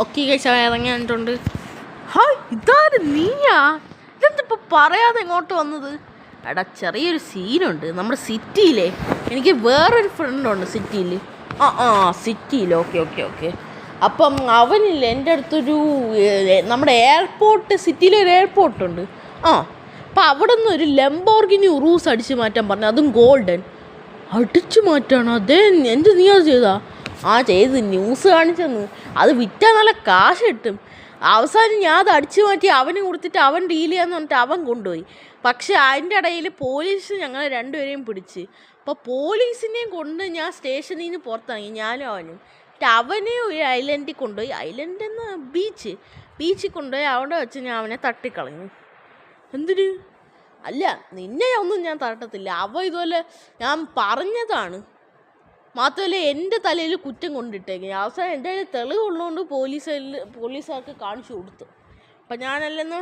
ഒക്കെ കഴിച്ചാൽ ഇറങ്ങിയിട്ടുണ്ട്. ഹായ്, ഇതാര് നീയാ? ഇതെന്തിപ്പോൾ പറയാതെ ഇങ്ങോട്ട് വന്നത്? എടാ, ചെറിയൊരു സീനുണ്ട് നമ്മുടെ സിറ്റിയിലെ. എനിക്ക് വേറൊരു ഫ്രണ്ടുണ്ട് സിറ്റിയിൽ. സിറ്റിയിൽ. ഓക്കെ. അപ്പം അവനില്ല എൻ്റെ അടുത്തൊരു നമ്മുടെ എയർപോർട്ട്, സിറ്റിയിലൊരു എയർപോർട്ടുണ്ട്. അപ്പം അവിടെ നിന്ന് ഒരു ലംബോർഗിനി ഉറൂസ് അടിച്ചു മാറ്റാൻ പറഞ്ഞു, അതും ഗോൾഡൻ. അടിച്ചു മാറ്റാണ്? അതേ, എന്ത് നീ അത് ചെയ്താ? ചെയ്ത് ന്യൂസ് കാണിച്ചെന്ന്. അത് വിറ്റാൽ നല്ല കാശ് കിട്ടും. അവസാനം ഞാൻ അത് അടിച്ചു മാറ്റി അവന് കൊടുത്തിട്ട് അവൻ ഡീൽ ചെയ്യാന്ന് പറഞ്ഞിട്ട് അവൻ കൊണ്ടുപോയി. പക്ഷെ അതിൻ്റെ ഇടയിൽ പോലീസ് ഞങ്ങളെ രണ്ടുപേരെയും പിടിച്ച്. അപ്പോൾ പോലീസിനെയും കൊണ്ട് ഞാൻ സ്റ്റേഷനിൽ നിന്ന് പുറത്തിറങ്ങി, ഞാനും അവനും. എന്നിട്ട് അവനെ ഒരു ഐലൻഡിൽ കൊണ്ടുപോയി, ഐലൻഡെന്ന് ബീച്ചിൽ കൊണ്ടുപോയി. അവിടെ വെച്ച് ഞാൻ അവനെ തട്ടിക്കളഞ്ഞു. എന്തിന്? അല്ല, നിന്നെ ഒന്നും ഞാൻ തട്ടത്തില്ല. ഇതുപോലെ ഞാൻ പറഞ്ഞതാണ്. മാത്രമല്ല എൻ്റെ തലയിൽ കുറ്റം കൊണ്ടിട്ടേക്ക്. അവസാനം എൻ്റെ കയ്യിൽ തെളിവുള്ളതുകൊണ്ട് പോലീസുകാർക്ക് കാണിച്ചു കൊടുത്തു. അപ്പം ഞാനല്ലെന്ന്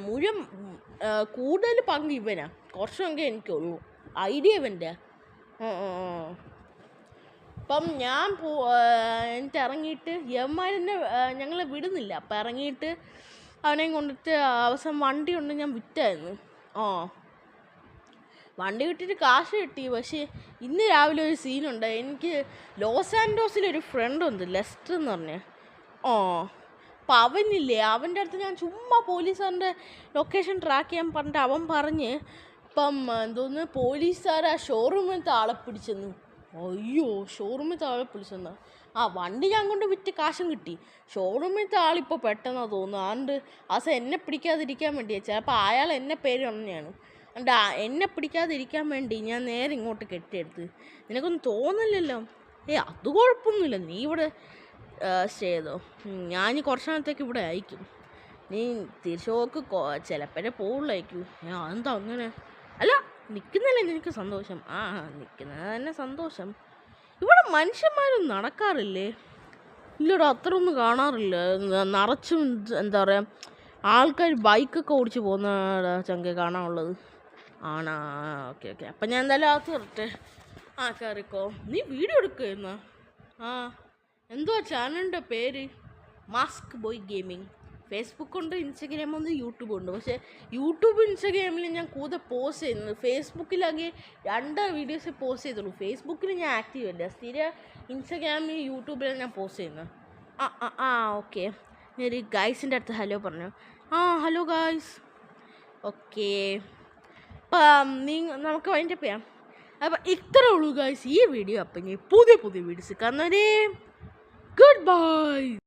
മുഴുവൻ കൂടുതൽ പങ്ക് ഇവനാ. കുറച്ചൊക്കെ എനിക്കുള്ളൂ. ഐഡിയ ഇവൻ്റെ. അപ്പം ഞാൻ എന്നിട്ട് ഇറങ്ങിയിട്ട് യവന്മാരെന്നെ ഞങ്ങളെ വിടുന്നില്ല. അപ്പം ഇറങ്ങിയിട്ട് അവനെയും കൊണ്ടിട്ട് അവസാനം വണ്ടി കൊണ്ട് ഞാൻ വിറ്റായിരുന്നു. വണ്ടി വിട്ടിട്ട് കാശ് കിട്ടി. പക്ഷേ ഇന്ന് രാവിലെ ഒരു സീനുണ്ട്. എനിക്ക് ലോസ് ആൻഡോസിലൊരു ഫ്രണ്ടുണ്ട്, ലെസ്റ്റർ എന്ന് പറഞ്ഞ്. അപ്പം അവനില്ലേ, അവൻ്റെ അടുത്ത് ഞാൻ ചുമ്മാ പോലീസുകാരൻ്റെ ലൊക്കേഷൻ ട്രാക്ക് ചെയ്യാൻ പറഞ്ഞിട്ട് അവൻ പറഞ്ഞ് ഇപ്പം എന്തോന്ന് പോലീസുകാർ ആ ഷോറൂമിലത്തെ ആളെ പിടിച്ചെന്ന്. അയ്യോ, ഷോറൂമിലത്തെ ആളെ പിടിച്ചെന്നാ? വണ്ടി ഞാൻ കൊണ്ട് വിറ്റ് കാശും കിട്ടി. ഷോറൂമിലത്തെ ആളിപ്പോൾ പെട്ടെന്നാണ് തോന്നുന്നു. അതുകൊണ്ട് എന്നെ പിടിക്കാതിരിക്കാൻ വേണ്ടിയാ. ചിലപ്പോൾ അയാൾ എന്നെ പേര് തന്നെയാണ്. എന്നെ പിടിക്കാതിരിക്കാൻ വേണ്ടി ഞാൻ നേരെ ഇങ്ങോട്ട് കെട്ടിയെടുത്ത്. നിനക്കൊന്നും തോന്നില്ലല്ലോ? അത് കുഴപ്പമൊന്നുമില്ല, നീ ഇവിടെ സ്റ്റേ ചെയ്തോ. ഞാൻ കുറച്ച് നാളത്തേക്ക് ഇവിടെ അയക്കും. നീ തിരിച്ചു പോക്ക് ചിലപ്പോഴേ പോവുള്ളായിരിക്കും. അതെന്താ അങ്ങനെ? അല്ല, നിൽക്കുന്നല്ലേ നിനക്ക് സന്തോഷം? നിൽക്കുന്നത് തന്നെ സന്തോഷം. ഇവിടെ മനുഷ്യന്മാരും നടക്കാറില്ലേ? ഇല്ലടാ, അത്ര ഒന്നും കാണാറില്ല. നിറച്ചും എന്താ പറയുക, ആൾക്കാർ ബൈക്കൊക്കെ ഓടിച്ച് പോകുന്ന ചങ്ക കാണാനുള്ളത്. ഓക്കെ. അപ്പം ഞാൻ എന്തായാലും അകത്ത് കയറട്ടെ. കയറിക്കോ. നീ വീഡിയോ എടുക്കുമായിരുന്നോ? എന്തുവാ ചാനലിൻ്റെ പേര്? Mask boy gaming. ഫേസ്ബുക്കുണ്ട്, ഇൻസ്റ്റഗ്രാമുണ്ട്, യൂട്യൂബുണ്ട്. പക്ഷേ യൂട്യൂബ് ഇൻസ്റ്റഗ്രാമിൽ ഞാൻ കൂടുതൽ പോസ്റ്റ് ചെയ്യുന്നത്. ഫേസ്ബുക്കിലാകെ 2 വീഡിയോസേ പോസ്റ്റ് ചെയ്തുള്ളൂ. ഫേസ്ബുക്കിൽ ഞാൻ ആക്റ്റീവ് അല്ല. സ്ഥിരം ഇൻസ്റ്റഗ്രാമിൽ യൂട്യൂബിലാണ് ഞാൻ പോസ്റ്റ് ചെയ്യുന്നത്. ഓക്കെ. ഞാനൊരു ഗൈസിൻ്റെ അടുത്ത് ഹലോ പറഞ്ഞു. Hello guys. ഓക്കെ, അപ്പം നമുക്ക് വൈൻഡപ്പ് ചെയ്യാം. അപ്പം ഇത്രേ ഉള്ളൂ ഗൈസ് ഈ വീഡിയോ. അപ്പം പുതിയ വീഡിയോസ് കാണുന്നവരെ ഗുഡ് ബൈ.